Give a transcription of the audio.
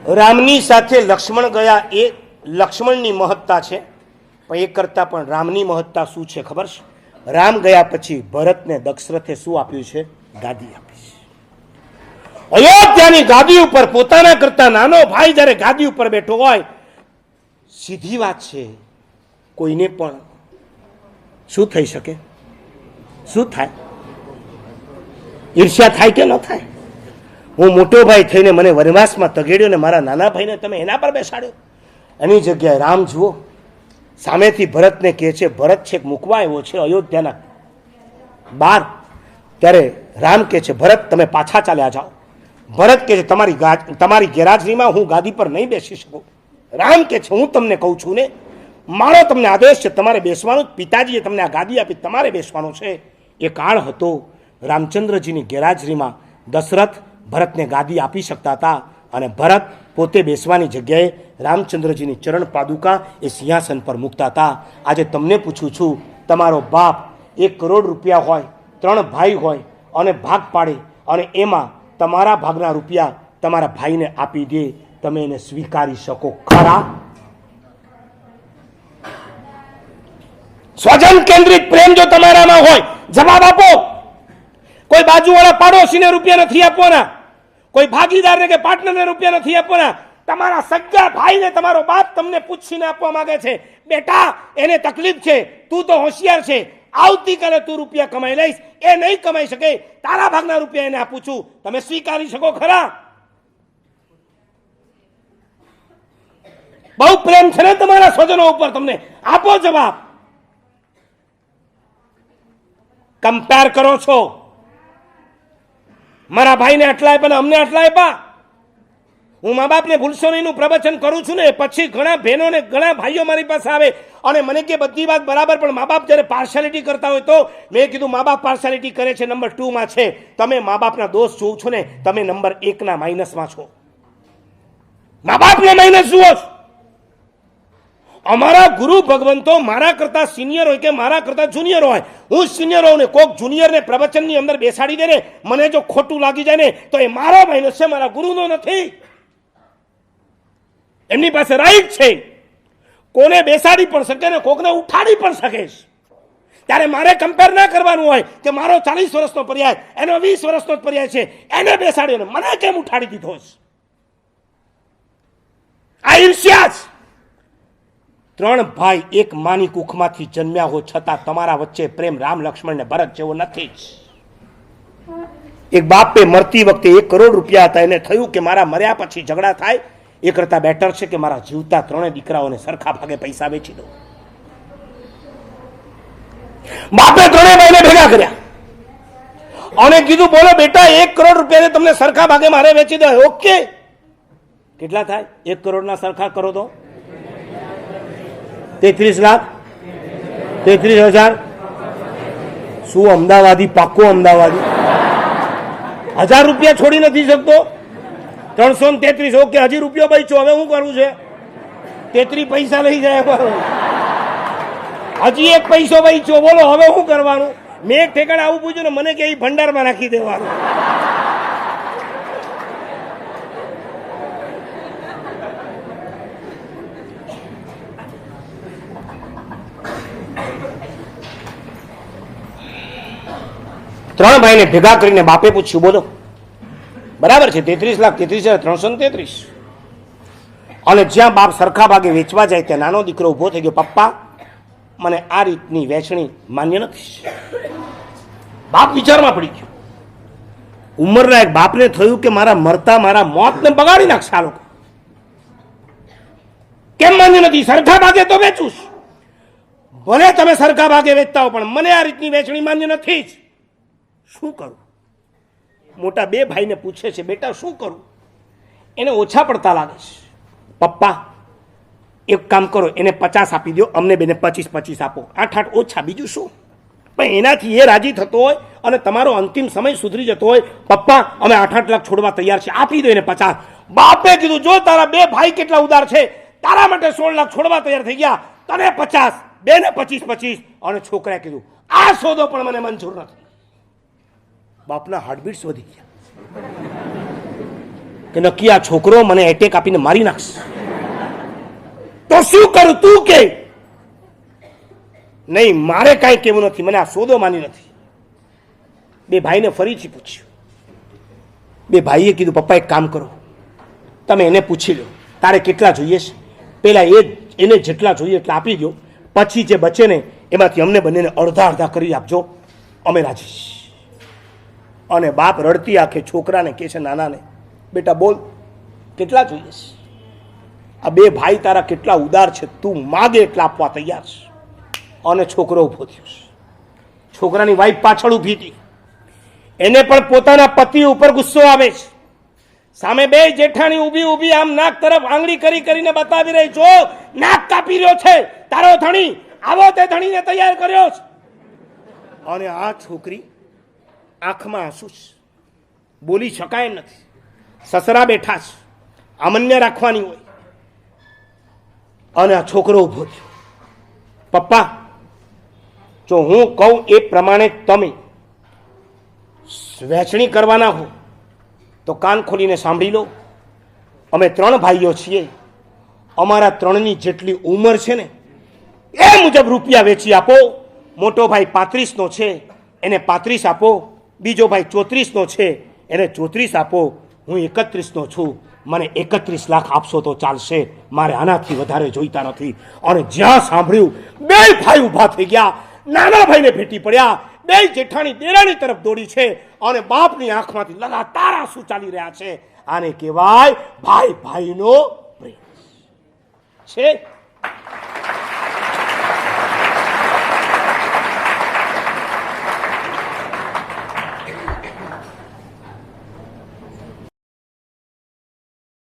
રામની સાથે લક્ષ્મણ ગયા એ લક્ષ્મણની મહત્તા છે, પણ એ કરતાં પણ રામની મહત્તા શું છે ખબર છે? રામ ગયા પછી ભરતને દશરથે શું આપ્યું છે? ગાદી આપી છે. અયોધ્યાની ગાદી ઉપર પોતાના કરતા નાનો ભાઈ જ્યારે ગાદી ઉપર બેઠો હોય, સીધી વાત છે, કોઈને પણ શું થઈ શકે? શું થાય? ઈર્ષ્યા થાય કે ન થાય? હું મોટો ભાઈ થઈને મને વનવાસમાં તગેડ્યો ને મારા નાના ભાઈને તમે એના પર બેસાડ્યો. એની જગ્યાએ રામ જુઓ, સામેથી ભરતને કહે છે, ભરત છેક મૂકવા આવ્યો છે અયોધ્યાના બાર, ત્યારે રામ કહે છે, ભરત તમે પાછા ચાલ્યા જાઓ. ભરત કહે છે, તમારી ગેરહાજરીમાં હું ગાદી પર નહીં બેસી શકું. રામ કહે છે, હું તમને કહું છું ને, મારો તમને આદેશ છે, તમારે બેસવાનું. પિતાજીએ તમને આ ગાદી આપી, તમારે બેસવાનું છે. એ કાળ હતો, રામચંદ્રજીની ગેરહાજરીમાં દશરથ ભરતને ગાદી આપી શકતા હતા, અને ભરત પોતે બેસવાની જગ્યાએ રામચંદ્રજીની ચરણ પાદુકા એ સિંહાસન પર મૂકતા હતા. આજે તમને પૂછું છું, તમારો બાપ 1 કરોડ રૂપિયા હોય, 3 ભાઈ હોય અને ભાગ પાડે, અને એમાં તમારા ભાગના રૂપિયા તમારા ભાઈને આપી દે, તમે એને સ્વીકારી શકો ખરા? સ્વજન કેન્દ્રિત પ્રેમ જો તમારામાં હોય, જવાબ આપો. કોઈ બાજુવાળા પાડોશીને રૂપિયા નથી આપવાના, કોઈ ભાગીદારને કે પાર્ટનરને રૂપિયા નથી આપવાના. તમારા સગા ભાઈને તમારો બાપ તમને પૂછીને આપવા માંગે છે, બેટા એને તકલીફ છે, તું તો હોશિયાર છે, આવતીકાલે તું રૂપિયા કમાઈ લઈશ, એ નહીં કમાઈ શકે, તારા ભાગના રૂપિયા એને આપું છું, તમે સ્વીકારી શકો ખરા? બહુ પ્રેમ છે ને તમારા સ્વજનો ઉપર, તમને આપો જવાબ. કમ્પેર કરો છો, મારા ભાઈને આટલા આપ્યા, અમને આટલા આપ્યા. હું મા બાપને ભૂલશો નહીંનું પ્રવચન કરું છું ને, પછી ઘણા બહેનો ને ઘણા ભાઈઓ મારી પાસે આવે અને મને કે બધી વાત બરાબર, પણ મા બાપ જ્યારે પાર્શિયાલિટી કરતા હોય તો મેં કીધું, મા બાપ પાર્શિયાલિટી કરે છે નંબર 2 માં છે, તમે મા બાપના દોષ જોવો છો ને, તમે નંબર 1 ના માઇનસમાં છો. મા બાપના માઇનસ જુઓ છો. અમારા ગુરુ ભગવંતો મારા કરતા સિનિયર હોય કે મારા કરતા જુનિયર હોય, હું સિનિયર હોઉં ને કોક જુનિયરને પ્રવચનની અંદર બેસાડી દે ને, મને જો ખોટું લાગી જાય ને તો એ મારો માઇનસ છે, મારા ગુરુનો નથી. એમની પાસે રાઈટ છે, કોને બેસાડી પણ શકે ને કોકને ઉઠાડી પણ શકે. ત્યારે મારે કમ્પેર ના કરવાનું હોય કે મારો 40 વર્ષનો પર્યાય, એનો 20 વર્ષનો પર્યાય છે, એને બેસાડ્યો ને મને કેમ ઉઠાડી દીધો? આ ઈર્ષ્યા છે. 3 ભાઈ એક માની કુખમાંથી જન્મ્યા હો છતાં તમારા વચ્ચે પ્રેમ રામ લક્ષ્મણ ને ભરત જેવો નથી જ. એક બાપે મરતી વખતે 1 કરોડ રૂપિયા હતા, એને થયું કે મારા મર્યા પછી ઝઘડા થાય એ કરતા બેટર છે કે મારા જીવતા 3 દીકરાઓને સરખા ભાગે પૈસા વેચી દો. બાપે 3 ભાઈને ભેગા કર્યા અને કીધું, બોલો બેટા 1 કરોડ રૂપિયા તમને સરખા ભાગે મારે વેચી દો. ઓકે, કેટલા થાય? 1 કરોડના સરખા કરો તો 33 લાખ, 33,000. શું અમદાવાદી? પાક્કો અમદાવાદી 1000 રૂપિયા છોડી નથી શકતો? 333. ઓકે, હજી રૂપિયો બચ્યો, હવે શું કરવું છે? 33 પૈસા લઈ જાય, હજી 1 પૈસો બચ્યો, બોલો હવે શું કરવાનું? મેં એક ઠેકાણે આવું પૂછ્યું ને મને કે એ ભંડારમાં નાખી દેવાનું. ત્રણ ભાઈને ભેગા કરીને બાપે પૂછ્યું, બોલો બરાબર છે 33 લાખ, 33,333. અને જ્યાં બાપ સરખા ભાગે વેચવા જાય ત્યાં નાનો દીકરો ઉભો થઈ ગયો, પપ્પા મને આ રીતની વેચણી માન્ય નથી. બાપ વિચારમાં પડી ગયો. ઉંમરના એક બાપને થયું કે મારા મરતા મારા મોતને બગાડી નાખશે આ લોકો, કેમ માન્ય નથી? સરખા ભાગે તો વેચું છું, ભલે તમે સરખા ભાગે વેચતા હો, પણ મને આ રીતની વેચણી માન્ય નથી જ. શું કરું? મોટા 2 ભાઈને પૂછે છે, બેટા શું કરું? એને ઓછા પડતા લાગે છે. પપ્પા એક કામ કરો, એને 50 આપી દો, અમને બેને 25 આપો, 8 ઓછા, બીજું શું? પણ એનાથી એ રાજી થતો હોય અને તમારો અંતિમ સમય સુધરી જતો હોય, પપ્પા અમે 8 લાખ છોડવા તૈયાર છે, આપી દો એને 50. બાપે કીધું, જો તારા 2 ભાઈ કેટલા ઉદાર છે, તારા માટે 16 લાખ છોડવા તૈયાર થઈ ગયા, તને 50, બેને 25. અને છોકરાએ કીધું, આ સોદો પણ મને મંજૂર નથી. બાપના હાર્ટબીટ્સ વધી ગયા. કે નક્કી આ છોકરો મને એટેક આપીને મારી નાખશે. તો શું કરું તું કે? નહીં, મારે કાંઈ કહેવું નથી, મને આ સોદો માની નથી. બે ભાઈને ફરીથી પૂછ્યું. બે ભાઈએ કીધું પપ્પા એક કામ કરો, તમે એને પૂછી લો તારે કેટલા જોઈએ છે, પેલા એને જેટલા જોઈએ એટલા આપી દો, પછી જે બચે ને એમાંથી અમને બંનેને અડધા અડધા કરી આપજો, અમે રાજી છીએ. અને બાપ રડતી આંખે છોકરાને કહે છે નાનાને, બેટા બોલ કેટલા જોઈએ છે? આ બે ભાઈ તારા કેટલા ઉદાર છે, તું માગે એટલા આપવા તૈયાર છે. અને છોકરો ઊભો થયો છે. છોકરાની વાઈફ પાછળ ઊભી હતી. એને પણ પોતાના પતિ ઉપર ગુસ્સો આવે છે. સામે બે જેઠાણી ઊભી ઊભી આમ નાક તરફ આંગળી કરી કરીને બતાવી રહી, જો નાક કાપી રહ્યો છે તારો ધણી, આવો તે ધણીને તૈયાર કર્યો છે. અને આ છોકરી આંખમાં આંસુ છે, બોલી શકાય નથી. સસરા બેઠા છે, આમન્ય રાખવાની હોય. અને આ છોકરો ઊભો થયો. પપ્પા જો હું કહું એ પ્રમાણે તમે વહેંચણી કરવાના હો તો કાન ખોલીને સાંભળી લો. અમે 3 ભાઈઓ છીએ, અમારા 3ની જેટલી ઉંમર છે ને એ મુજબ રૂપિયા વેચી આપો. મોટો ભાઈ 35નો છે, એને 35 આપો. બીજો ભાઈ 34નો છે, એને 34 આપો. હું 31નો છું, મને 31 લાખ આપશો તો ચાલશે, મારે આનાથી વધારે જોઈતા નથી. અને જ્યાં સાંભળ્યું બે ભાઈ ઊભા થઈ ગયા, નાના ભાઈને ભેટી પડ્યા. બે જેઠાણી દેરાણી તરફ દોડી છે અને બાપની આંખમાંથી લગાતાર આંસુ ચાલી રહ્યા છે. આને કહેવાય ભાઈ ભાઈનો પ્રેમ છે.